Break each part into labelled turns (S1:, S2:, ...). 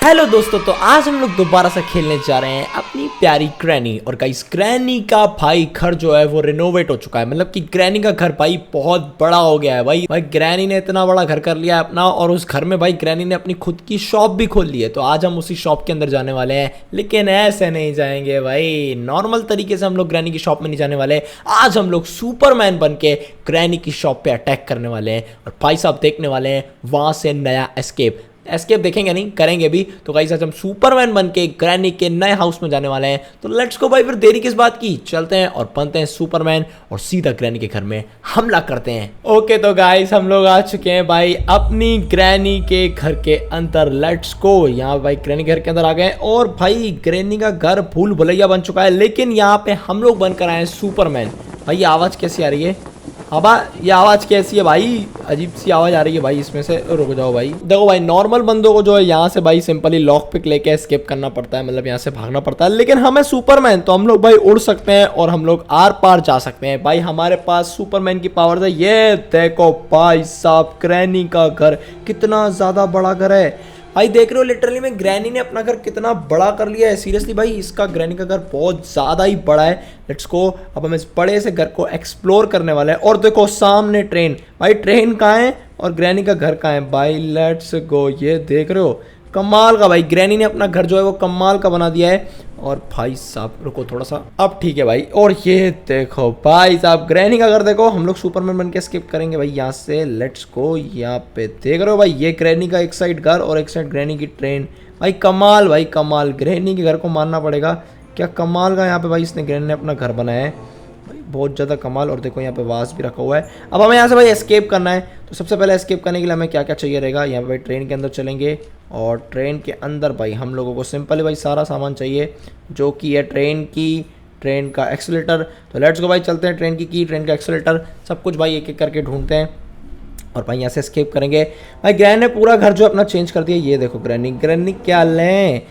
S1: Hello दोस्तों, तो आज हम लोग दोबारा से खेलने जा रहे हैं अपनी प्यारी ग्रैनी। और गाइस, ग्रैनी का भाई घर जो है वो रिनोवेट हो चुका है। मतलब कि ग्रैनी का घर भाई बहुत बड़ा हो गया है। भाई ग्रैनी ने इतना बड़ा घर कर लिया है अपना, और उस घर में भाई ग्रैनी ने अपनी खुद की शॉप भी खोल ली है। तो आज हम उसी शॉप के अंदर जाने वाले हैं, लेकिन ऐसे नहीं जाएंगे भाई। नॉर्मल तरीके से हम लोग ग्रैनी की शॉप में नहीं जाने वाले। आज हम लोग सुपरमैन बन के ग्रैनी की शॉप पे अटैक करने वाले हैं, और भाई साहब देखने वाले हैं वहां से नया एस्केप देखेंगे नहीं, करेंगे भी। तो गाइस, आज हम सुपरमैन बन के ग्रैनी के नए हाउस में जाने वाले हैं। तो लेट्स गो भाई, फिर देरी किस बात की, चलते हैं और बनते हैं सुपरमैन और सीधा ग्रैनी के घर में हमला करते हैं। ओके तो गाइस, हम लोग आ चुके हैं भाई अपनी ग्रैनी के घर के अंदर। Let's go. यहाँ भाई ग्रैनी के घर के अंदर आ गए, और भाई ग्रैनी का घर भूल भुलैया बन चुका है, लेकिन यहाँ पे हम लोग बनकर आए हैं सुपरमैन। भाई ये आवाज कैसी आ रही है? ये आवाज़ कैसी है भाई? अजीब सी आवाज़ आ रही है भाई इसमें से। रुक जाओ भाई। देखो भाई, नॉर्मल बंदों को जो है यहाँ से भाई सिंपली लॉक पिक लेके एस्केप करना पड़ता है, मतलब यहाँ से भागना पड़ता है। लेकिन हमें सुपरमैन, तो हम लोग भाई उड़ सकते हैं और हम लोग आर पार जा सकते हैं। भाई हमारे पास सुपरमैन की पावर है। ये देखो भाई साहब, ग्रैनी का घर कितना ज़्यादा बड़ा घर है भाई। देख रहे हो लिटरली में ग्रैनी ने अपना घर कितना बड़ा कर लिया है। सीरियसली भाई, इसका ग्रैनी का घर बहुत ज़्यादा ही बड़ा है। Let's go. अब हम इस बड़े से घर को एक्सप्लोर करने वाले हैं। और देखो सामने ट्रेन। भाई ट्रेन कहाँ है और ग्रैनी का घर कहाँ है? भाई लेट्स गो। ये देख रहे हो, कमाल का भाई ग्रैनी ने अपना घर जो है वो कमाल का बना दिया है। और भाई साहब रुको थोड़ा सा, अब ठीक है भाई। और ये देखो भाई साहब, ग्रैनी का घर देखो। हम लोग सुपरमैन बन के स्किप करेंगे भाई यहाँ से। Let's go. यहाँ पे देख रहे हो भाई, ये ग्रैनी का एक साइड घर और एक साइड ग्रैनी की ट्रेन। भाई कमाल, भाई कमाल। ग्रैनी के घर को मानना पड़ेगा, क्या कमाल का यहाँ पे भाई इसने ग्रैनी ने अपना घर बनाया है भाई, बहुत ज़्यादा कमाल। और देखो यहाँ पे वास भी रखा हुआ है। अब हमें यहाँ से भाई एस्केप करना है। तो सबसे पहले एस्केप करने के लिए हमें क्या क्या चाहिए रहेगा? यहाँ पे भाई ट्रेन के अंदर चलेंगे, और ट्रेन के अंदर भाई हम लोगों को सिंपली भाई सारा सामान चाहिए, जो कि है ट्रेन का एक्सीलेटर। तो लेट्स गो भाई, चलते हैं। ट्रेन की ट्रेन का एक्सीलेटर, सब कुछ भाई एक एक करके ढूंढते हैं, और भाई यहाँ से एस्केप करेंगे। भाई ग्रैनी ने पूरा घर जो अपना चेंज कर दिया। ये देखो ग्रैनी क्या लें।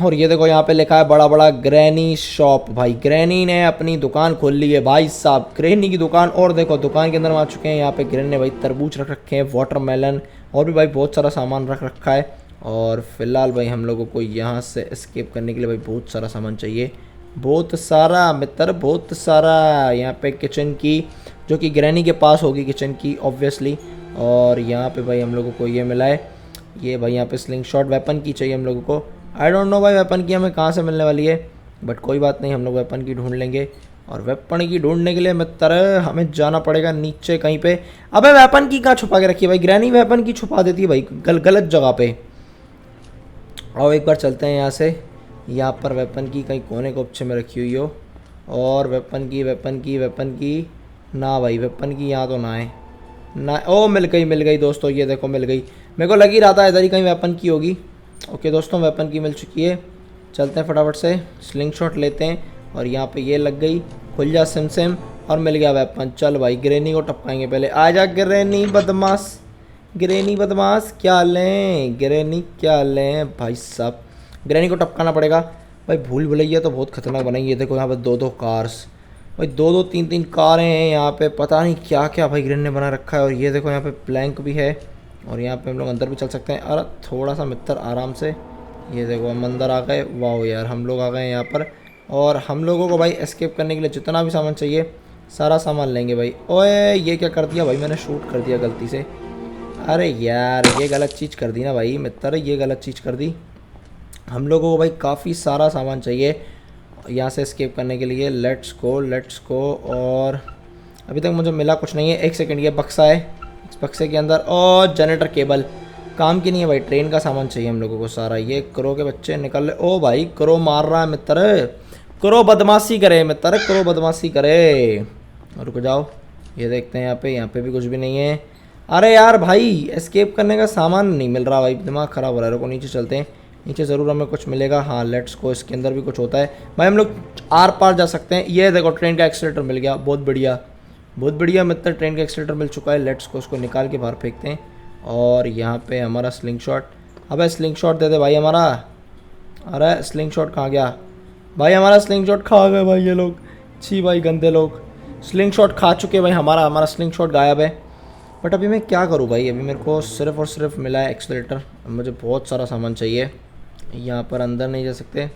S1: और ये देखो यहाँ पे लिखा है बड़ा बड़ा ग्रैनी शॉप। भाई ग्रैनी ने अपनी दुकान खोल ली है भाई साहब, ग्रैनी की दुकान। और देखो दुकान के अंदर हम आ चुके हैं। यहाँ पे ग्रैनी ने भाई तरबूज रख रखे हैं, वाटरमेलन, और भी भाई बहुत सारा सामान रख रखा है। और फिलहाल भाई हम लोगों को यहाँ से एस्केप करने के लिए भाई बहुत सारा सामान चाहिए, बहुत सारा मित्र, बहुत सारा। यहाँ पे किचन की, जो कि ग्रैनी के पास होगी किचन की ऑब्वियसली। और यहाँ पे भाई हम लोगों को ये मिला है, ये भाई यहाँ पे स्लिंग शॉट वेपन की चाहिए हम लोगों को। आई डोंट नो भाई वेपन की हमें कहाँ से मिलने वाली है, बट कोई बात नहीं, हम लोग वेपन की ढूंढ लेंगे। और वेपन की ढूंढने के लिए मित्र हमें जाना पड़ेगा नीचे कहीं पे। अबे वेपन की कहाँ छुपा के रखी है भाई? ग्रैनी वेपन की छुपा देती है भाई गलत जगह पे। और एक बार चलते हैं यहाँ से। यहाँ पर वेपन की कहीं कोने कोपचे में रखी हुई हो, और वेपन की ना भाई, वेपन की यहाँ तो ना है ना। ओ मिल गई दोस्तों, ये देखो मिल गई। मेरे को लग ही रहा था इधर ही कहीं वेपन की होगी। ओके दोस्तों, वेपन की मिल चुकी है। चलते हैं फटाफट से, स्लिंग शॉट लेते हैं, और यहाँ पे ये लग गई। खुल जा सिम, और मिल गया वेपन। चल भाई ग्रैनी को टपकाएंगे पहले। आजा ग्रैनी बदमाश, ग्रैनी बदमाश क्या लें, ग्रैनी क्या लें भाई साहब? ग्रैनी को टपकाना पड़ेगा भाई। भूल भुलैया तो बहुत खतरनाक बनाई है। देखो यहाँ पे दो कार्स भाई, दो तीन कारें हैं यहाँ पे। पता नहीं क्या क्या भाई ग्रैनी ने बना रखा है। और ये देखो यहाँ पे प्लैंक भी है, और यहाँ पे हम लोग अंदर भी चल सकते हैं। अरे थोड़ा सा मित्र आराम से। ये देखो हम अंदर आ गए। वाह यार, हम लोग आ गए यहाँ पर। और हम लोगों को भाई एस्केप करने के लिए जितना भी सामान चाहिए सारा सामान लेंगे भाई। ओए ये क्या कर दिया भाई? मैंने शूट कर दिया गलती से। अरे यार ये गलत चीज़ कर दी ना भाई मित्र, ये गलत चीज़ कर दी। हम लोगों को भाई काफ़ी सारा सामान चाहिए यहाँ से एस्केप करने के लिए। Let's go. और अभी तक मुझे मिला कुछ नहीं है। एक सेकंड, ये बक्सा है, इस बक्से के अंदर और जनरेटर केबल काम की नहीं है भाई। ट्रेन का सामान चाहिए हम लोगों को सारा। ये करो के बच्चे निकल रहे। ओ भाई करो मार रहा है मित्र, करो बदमाशी करे मित्र, करो बदमाशी करे। रुक जाओ, ये देखते हैं यहाँ पे भी कुछ भी नहीं है। अरे यार भाई एस्केप करने का सामान नहीं मिल रहा भाई, दिमाग ख़राब हो रहा है। रुको नीचे चलते हैं, नीचे ज़रूर हमें कुछ मिलेगा। हाँ लेट्स को, इसके अंदर भी कुछ होता है भाई, हम लोग आर पार जा सकते हैं। ये देखो ट्रेन का एक्सीलेटर मिल गया, बहुत बढ़िया मित्र, ट्रेन का एक्सीलेटर मिल चुका है। लेट्स को उसको निकाल के बाहर फेंकते हैं। और यहाँ पे हमारा स्लिंग शॉट, अबे स्लिंग शॉट दे दे भाई हमारा। अरे स्लिंग शॉट कहाँ गया भाई? हमारा स्लिंग शॉट खा गए भाई ये लोग। छी भाई गंदे लोग, स्लिंग शॉट खा चुके भाई। हमारा स्लिंग शॉट गायब है। बट अभी मैं क्या करूँ भाई, अभी मेरे को सिर्फ और सिर्फ मिला है एक्सीलरेटर, मुझे बहुत सारा सामान चाहिए। यहाँ पर अंदर नहीं जा सकते,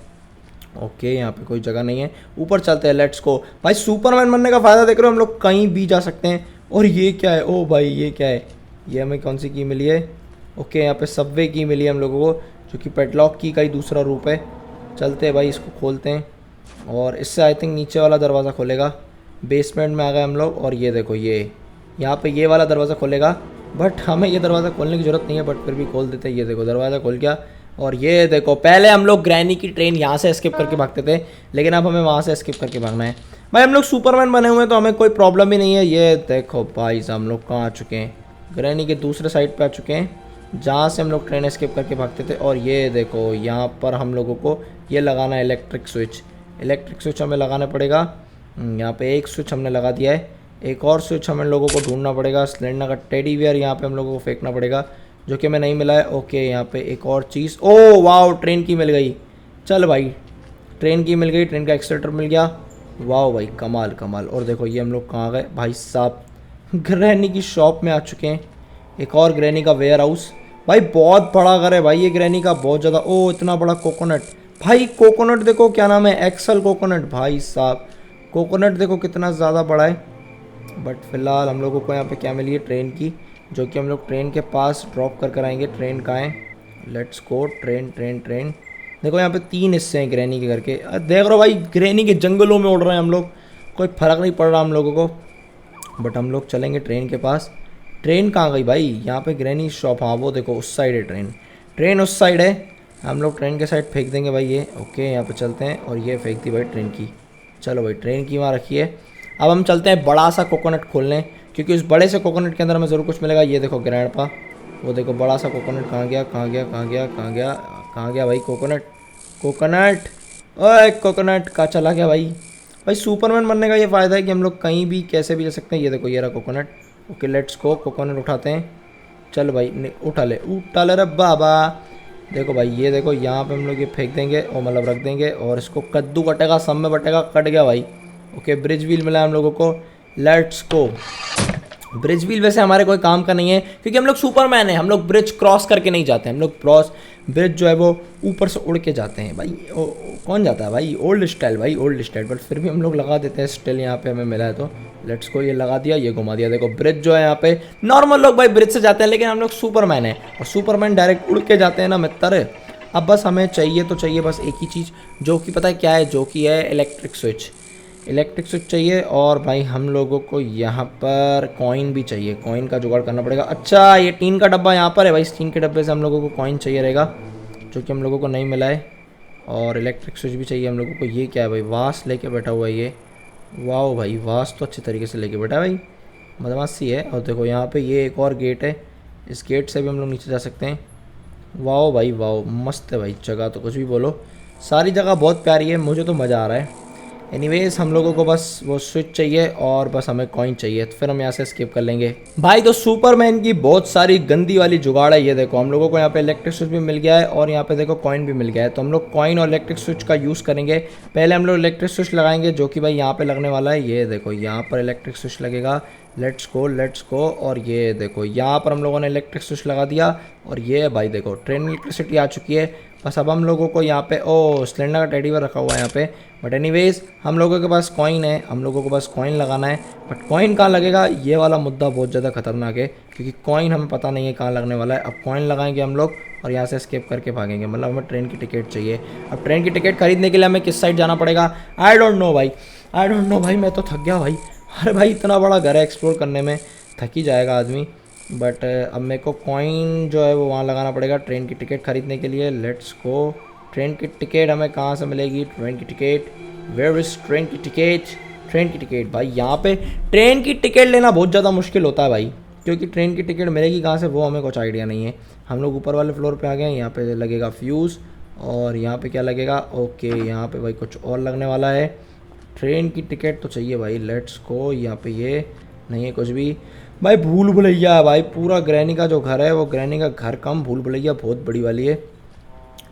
S1: ओके यहाँ पे कोई जगह नहीं है, ऊपर चलते हैं, लेट्स गो भाई। सुपरमैन बनने का फ़ायदा देख रहे हो, हम लोग कहीं भी जा सकते हैं। और ये क्या है, ओ भाई ये क्या है, ये हमें कौन सी की मिली है, ओके यहाँ पे सबवे की मिली है हम लोगों को, जो कि पेडलॉक की का ही दूसरा रूप है। चलते हैं भाई, इसको खोलते हैं और इससे आई थिंक नीचे वाला दरवाज़ा खोलेगा। बेसमेंट में आ गए हम लोग, और ये देखो ये यहाँ पे ये वाला दरवाज़ा खोलेगा, बट हमें ये दरवाज़ा खोलने की ज़रूरत नहीं है, बट फिर भी खोल देते हैं। ये देखो दरवाज़ा खोल गया। और ये देखो, पहले हम लोग ग्रैनी की ट्रेन यहाँ से एस्केप करके भागते थे, लेकिन अब हमें वहाँ से एस्केप करके भागना है। भाई हम लोग सुपरमैन बने हुए हैं तो हमें कोई प्रॉब्लम ही नहीं है। ये देखो भाई साहब, हम लोग कहाँ आ चुके हैं, ग्रैनी के दूसरे साइड पे आ चुके हैं, जहाँ से हम लोग ट्रेन एस्केप करके भागते थे। और ये देखो यहाँ पर हम लोगों को ये लगाना है इलेक्ट्रिक स्विच, इलेक्ट्रिक स्विच हमें लगाना पड़ेगा। यहाँ पे एक स्विच हमने लगा दिया है, एक और स्विच हमें लोगों को ढूंढना पड़ेगा। सिलेंडर का टेडी बियर यहाँ पे हम लोगों को फेंकना पड़ेगा, जो कि हमें नहीं मिला है। ओके यहाँ पे एक और चीज़, ओ वाह ट्रेन की मिल गई। चल भाई ट्रेन की मिल गई, ट्रेन का एक्सीलरेटर मिल गया, वाह भाई कमाल कमाल। और देखो ये हम लोग कहाँ गए भाई साहब, ग्रैनी की शॉप में आ चुके हैं, एक और ग्रैनी का वेयर हाउस। भाई बहुत बड़ा घर है भाई ये ग्रैनी का, बहुत ज़्यादा। ओ इतना बड़ा कोकोनट, भाई कोकोनट देखो क्या नाम है, एक्सल कोकोनट। भाई साहब कोकोनट देखो कितना ज़्यादा बड़ा है। बट फिलहाल हम लोगों को यहाँ पे क्या मिली है, ट्रेन की, जो कि हम लोग ट्रेन के पास ड्रॉप कर कर आएंगे। ट्रेन कहाँ है, let's go, train train train. देखो यहाँ पे 3 हिस्से हैं ग्रैनी के घर के, देख रहे हो भाई, ग्रैनी के जंगलों में उड़ रहे हैं हम लोग, कोई फ़र्क नहीं पड़ रहा हम लोगों को। बट हम लोग चलेंगे ट्रेन के पास। ट्रेन कहाँ गई भाई, यहाँ पे ग्रैनी शॉप, हाँ वो देखो उस साइड है ट्रेन, ट्रेन उस साइड है। हम लोग ट्रेन के साइड फेंक देंगे भाई ये, ओके यहाँ पे चलते हैं। और ये फेंक दी भाई ट्रेन की, चलो भाई ट्रेन की वहाँ रखी है। अब हम चलते हैं बड़ा सा कोकोनट खोलने, क्योंकि उस बड़े से कोकोनट के अंदर हमें ज़रूर कुछ मिलेगा। ये देखो ग्रैंडपा, वो देखो बड़ा सा कोकोनट कहाँ गया, कहाँ गया, कहाँ गया, कहाँ गया, कहाँ गया भाई कोकोनट, कोकोनट, ओए कोकोनट कहाँ चला गया भाई। भाई सुपरमैन बनने का ये फ़ायदा है कि हम लोग कहीं भी कैसे भी जा सकते हैं। ये देखो ये रहा coconut, okay let's go, coconut उठाते हैं। चल भाई उठा ले रे बाबा। देखो भाई ये देखो यहाँ पे हम लोग ये फेंक देंगे, और मतलब रख देंगे, और इसको कद्दू कटेगा, सब में बटेगा, कट गया भाई। ओके ब्रिज व्हील मिला हम लोगों को, लेट्स गो। ब्रिज व्हील वैसे हमारे कोई काम का नहीं है, क्योंकि हम लोग सुपरमैन है, हम लोग ब्रिज क्रॉस करके नहीं जाते, हम लोग ब्रिज जो है वो ऊपर से उड़ के जाते हैं भाई। कौन जाता है भाई, ओल्ड स्टाइल भाई, ओल्ड स्टाइल। बट फिर भी हम लोग लगा देते हैं स्टाइल, यहाँ पे हमें मिला है तो लेट्स को, ये लगा दिया, ये घुमा दिया। देखो ब्रिज जो है यहाँ पे, नॉर्मल लोग भाई ब्रिज से जाते हैं, लेकिन हम लोग सुपरमैन है, और सुपरमैन डायरेक्ट उड़ के जाते हैं ना मित्र। अब बस हमें चाहिए तो चाहिए बस एक ही चीज़, जो कि पता है क्या है, जो कि है इलेक्ट्रिक स्विच, इलेक्ट्रिक स्विच चाहिए। और भाई हम लोगों को यहाँ पर कॉइन भी चाहिए, कॉइन का जुगाड़ करना पड़ेगा। अच्छा ये टीन का डब्बा यहाँ पर है भाई, इस टीन के डब्बे से हम लोगों को कॉइन चाहिए रहेगा, जो कि हम लोगों को नहीं मिला है। और इलेक्ट्रिक स्विच भी चाहिए हम लोगों को। ये क्या है भाई, वास लेके बैठा हुआ है ये, वाह भाई वास तो अच्छे तरीके से लेके बैठा है भाई, मदमाशी है। और देखो यहाँ पे ये एक और गेट है, इस गेट से भी हम लोग नीचे जा सकते हैं। वाह भाई वाह, मस्त है भाई जगह, तो कुछ भी बोलो, सारी जगह बहुत प्यारी है, मुझे तो मज़ा आ रहा है। एनीवेज हम लोगों को बस वो स्विच चाहिए, और बस हमें कॉइन चाहिए, तो फिर हम यहाँ से स्किप कर लेंगे भाई। तो सुपरमैन की बहुत सारी गंदी वाली जुगाड़ है। ये देखो हम लोगों को यहाँ पे इलेक्ट्रिक स्विच भी मिल गया है, और यहाँ पे देखो कॉइन भी मिल गया है। तो हम लोग कॉइन और इलेक्ट्रिक स्विच का यूज़ करेंगे। पहले हम लोग इलेक्ट्रिक स्विच लगाएंगे, जो कि भाई यहाँ पे लगने वाला है। ये देखो यहाँ पर इलेक्ट्रिक स्विच लगेगा, लेट्स गो। और ये देखो यहाँ पर हम लोगों ने इलेक्ट्रिक स्विच लगा दिया, और ये भाई देखो ट्रेन इलेक्ट्रिसिटी आ चुकी है। बस अब हम लोगों को यहाँ पे सिलेंडर का टेडी बियर रखा हुआ है यहाँ पे। बट एनीवेज हम लोगों के पास कॉइन है, हम लोगों को बस कॉइन लगाना है। बट कॉइन कहाँ लगेगा, ये वाला मुद्दा बहुत ज़्यादा खतरनाक है, क्योंकि कॉइन हमें पता नहीं है कहाँ लगने वाला है। अब कॉइन लगाएंगे हम लोग, और यहाँ से स्केप करके भागेंगे, मतलब हमें ट्रेन की टिकट चाहिए। अब ट्रेन की टिकट खरीदने के लिए हमें किस साइड जाना पड़ेगा, आई डोंट नो भाई, मैं तो थक गया भाई। अरे भाई इतना बड़ा घर है, एक्सप्लोर करने में थक ही जाएगा आदमी। बट अब मेरे को कॉइन जो है वो वहाँ लगाना पड़ेगा ट्रेन की टिकट खरीदने के लिए। Let's go. ट्रेन की टिकट हमें कहाँ से मिलेगी, ट्रेन की टिकट, वेयर इज़ ट्रेन की टिकट, ट्रेन की टिकट भाई। यहाँ पे ट्रेन की टिकट लेना बहुत ज़्यादा मुश्किल होता है भाई, क्योंकि ट्रेन की टिकट मिलेगी कहाँ से वो हमें कुछ आइडिया नहीं है। हम लोग ऊपर वाले फ्लोर पे आ गए हैं, यहाँ पे लगेगा फ्यूज़, और यहाँ पे क्या लगेगा, ओके यहाँ पे भाई कुछ और लगने वाला है। ट्रेन की टिकट तो चाहिए भाई, लेट्स गो। यहाँ पे ये नहीं है कुछ भी भाई, भूल भुलैया है भाई पूरा। ग्रैनी का जो घर है वो ग्रैनी का घर कम, भूल भुलैया बहुत बड़ी वाली है।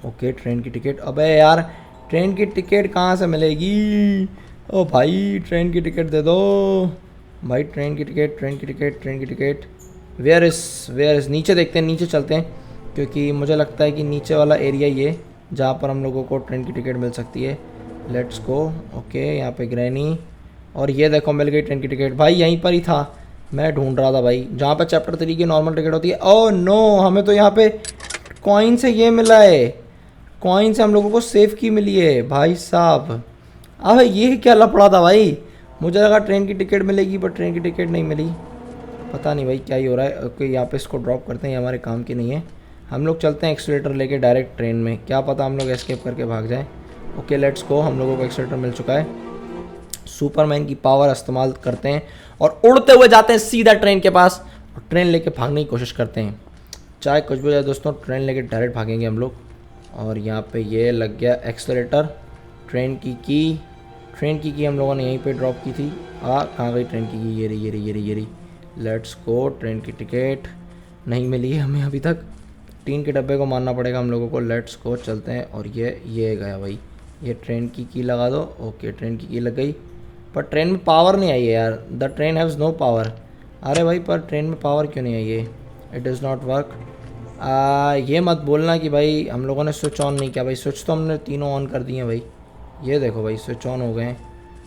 S1: ओके ट्रेन की टिकट, अबे यार ट्रेन की टिकट कहाँ से मिलेगी, ओ भाई ट्रेन की टिकट दे दो भाई, ट्रेन की टिकट, ट्रेन की टिकट, ट्रेन की टिकट। वेयर इज़ नीचे देखते हैं, नीचे चलते हैं, क्योंकि मुझे लगता है कि नीचे वाला एरिया ये जहाँ पर हम लोगों को ट्रेन की टिकट मिल सकती है। Let's go. ओके, यहाँ पे ग्रैनी, और ये देखो मिल गई ट्रेन की टिकट। भाई यहीं पर ही था, मैं ढूंढ रहा था भाई, जहाँ पर चैप्टर 3 की नॉर्मल टिकट होती है। ओह नो, हमें तो यहाँ पे कॉइन से ये मिला है, कॉइन से हम लोगों को सेफ की मिली है भाई साहब। अब ये क्या लफड़ा था भाई, मुझे लगा ट्रेन की टिकट मिलेगी पर ट्रेन की टिकट नहीं मिली। पता नहीं भाई क्या ही हो रहा है। ओके, यहाँ पे इसको ड्रॉप करते हैं, ये हमारे काम की नहीं है। हम लोग चलते हैं एक्सीलेटर लेके डायरेक्ट ट्रेन में, क्या पता हम लोग एस्केप करके भाग जाएं। ओके लेट्स गो, हम लोगों को एक्सीलेटर मिल चुका है। सुपरमैन की पावर इस्तेमाल करते हैं और उड़ते हुए जाते हैं सीधा ट्रेन के पास और ट्रेन लेके भागने की कोशिश करते हैं। चाहे कुछ भी हो जाए दोस्तों, ट्रेन लेके डायरेक्ट भागेंगे हम लोग। और यहाँ पे ये लग गया एक्सीलेटर। ट्रेन की हम लोगों ने यहीं पे ड्रॉप की थी। कहाँ गई ट्रेन की? ये रही। Let's go. ट्रेन की टिकट नहीं मिली है हमें अभी तक, टीन के डब्बे को मारना पड़ेगा हम लोगों को। लेट्स गो, चलते हैं। और ये गया भाई, ये ट्रेन की लगा दो। ओके, ट्रेन की लग गई, पर ट्रेन में पावर नहीं आई है यार। The train has no power. अरे भाई, पर ट्रेन में पावर क्यों नहीं आई है? It does not work. ये मत बोलना कि भाई हम लोगों ने स्विच ऑन नहीं किया। भाई स्विच तो हमने तीनों ऑन कर दिए हैं भाई। ये देखो भाई, स्विच ऑन हो गए हैं।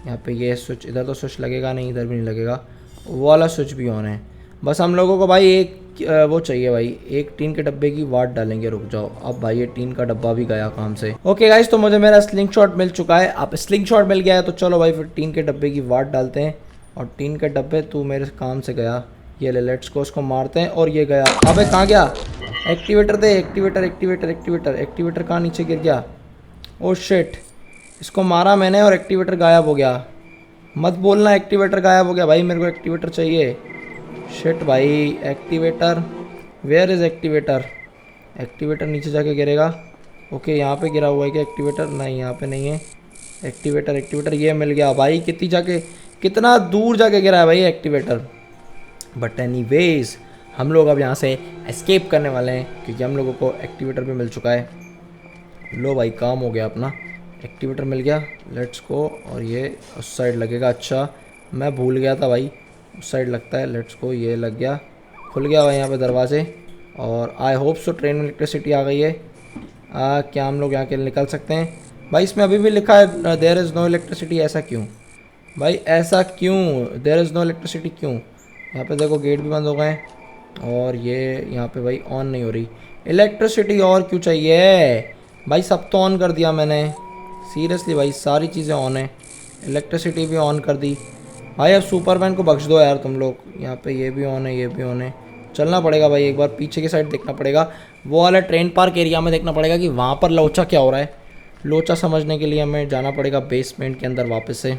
S1: यहाँ पे ये स्विच, इधर तो स्विच लगेगा नहीं, इधर भी नहीं लगेगा, वो वाला स्विच भी ऑन है। बस हम लोगों को भाई एक वो चाहिए भाई, एक टीन के डब्बे की वाट डालेंगे। रुक जाओ, अब भाई ये टीन का डब्बा भी गया काम से। ओके गाइस, तो मुझे मेरा स्लिंग शॉट मिल चुका है। अब स्लिंग शॉट मिल गया है तो चलो भाई फिर टीन के डब्बे की वाट डालते हैं। और टीन के डब्बे तू मेरे काम से गया, ये ले, लेट्स को उसको मारते हैं। और ये गया। अबे कहाँ गया? एक्टिवेटर दे, एक्टिवेटर कहाँ नीचे गिर गया? ओ शिट, इसको मारा मैंने और एक्टिवेटर गायब हो गया। मत बोलना एक्टिवेटर गायब हो गया भाई, मेरे को एक्टिवेटर चाहिए। शिट भाई, activator, where is activator? Activator नीचे जाके गिरेगा। ओके, यहाँ पे गिरा हुआ है क्या एक्टिवेटर? नहीं, यहाँ पे नहीं है एक्टिवेटर। ये मिल गया भाई। कितना दूर जाके गिरा है भाई एक्टिवेटर। बट एनीवेज, हम लोग अब यहाँ से एस्केप करने वाले हैं क्योंकि हम लोगों को एक्टिवेटर भी मिल चुका है। लो भाई, काम हो गया अपना, एक्टिवेटर मिल गया। Let's go. और ये उस साइड लगेगा। अच्छा, मैं भूल गया था भाई, उस साइड लगता है। लेट्स गो, ये लग गया, खुल गया भाई यहाँ पे दरवाजे। और आई होप सो ट्रेन में इलेक्ट्रिसिटी आ गई है। क्या हम लोग यहाँ के निकल सकते हैं? भाई इसमें अभी भी लिखा है देयर इज़ नो इलेक्ट्रिसिटी। ऐसा क्यों भाई, ऐसा क्यों? देयर इज़ नो इलेक्ट्रिसिटी क्यों? यहाँ पे देखो गेट भी बंद हो गए और ये यहाँ पे भाई ऑन नहीं हो रही इलेक्ट्रिसिटी। और क्यों चाहिए भाई? सब तो ऑन कर दिया मैंने, सीरियसली भाई सारी चीज़ें ऑन है, इलेक्ट्रिसिटी भी ऑन कर दी भाई। अब सुपरमैन को बख्श दो यार तुम लोग। यहाँ पे ये भी ऑन है, ये भी ऑन है। चलना पड़ेगा भाई, एक बार पीछे की साइड देखना पड़ेगा, वो वाला ट्रेन पार्क एरिया में देखना पड़ेगा कि वहाँ पर लोचा क्या हो रहा है। लोचा समझने के लिए हमें जाना पड़ेगा बेसमेंट के अंदर वापस से।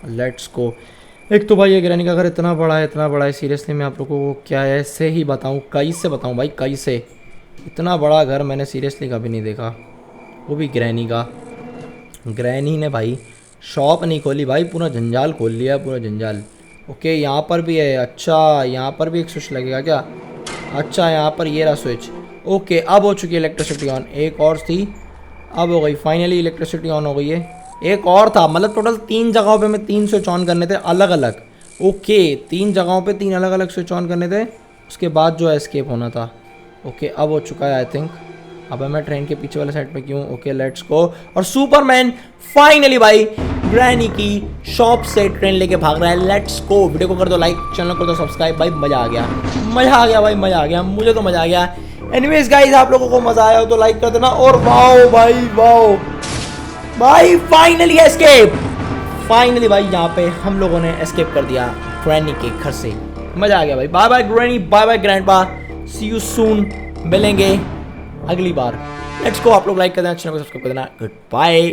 S1: Let's go. एक तो भाई ये ग्रैनी का घर इतना बड़ा है सीरियसली मैं आप लोगों को क्या ऐसे ही बताऊँ, कैसे बताऊँ भाई, कैसे? इतना बड़ा घर मैंने सीरियसली कभी नहीं देखा, वो भी ग्रैनी का। ग्रैनी ने भाई शॉप नहीं खोली भाई, पूरा जंजाल खोल लिया, पूरा जंजाल। ओके, यहाँ पर भी है। अच्छा, यहाँ पर भी एक स्विच लगेगा क्या? अच्छा, यहाँ पर ये रहा स्विच। ओके, अब हो चुकी है इलेक्ट्रिसिटी ऑन। एक और थी, अब हो गई फाइनली इलेक्ट्रिसिटी ऑन हो गई है। एक और था, मतलब टोटल 3 जगहों पे मैं 3 स्विच ऑन करने थे अलग अलग। ओके, 3 जगहों पे 3 अलग अलग स्विच ऑन करने थे, उसके बाद जो है एस्केप होना था। ओके, अब हो चुका है आई थिंक। अब मैं ट्रेन के पीछे वाले साइड पे क्यों? Okay let's go. और सुपरमैन फाइनली भाई ग्रैनी की शॉप से ट्रेन लेके भाग रहा है। Let's go. वीडियो को कर दो लाइक, चैनल कर दो सब्सक्राइब। भाई मजा आ गया भाई, मजा आ गया, मुझे तो मजा आ गया। एनीवेज गाइस, आप लोगों को मजा आया हो तो लाइक कर देना। और वाओ भाई फाइनली एस्केप, फाइनली भाई यहाँ पे हम लोगों ने एस्केप कर दिया ग्रैनी के घर से। मजा आ गया भाई। Bye bye granny, bye bye grandpa, see you soon, मिलेंगे अगली बार। Let's go. आप लोग लाइक कर देना, चैनल को सब्सक्राइब कर देना। Good bye.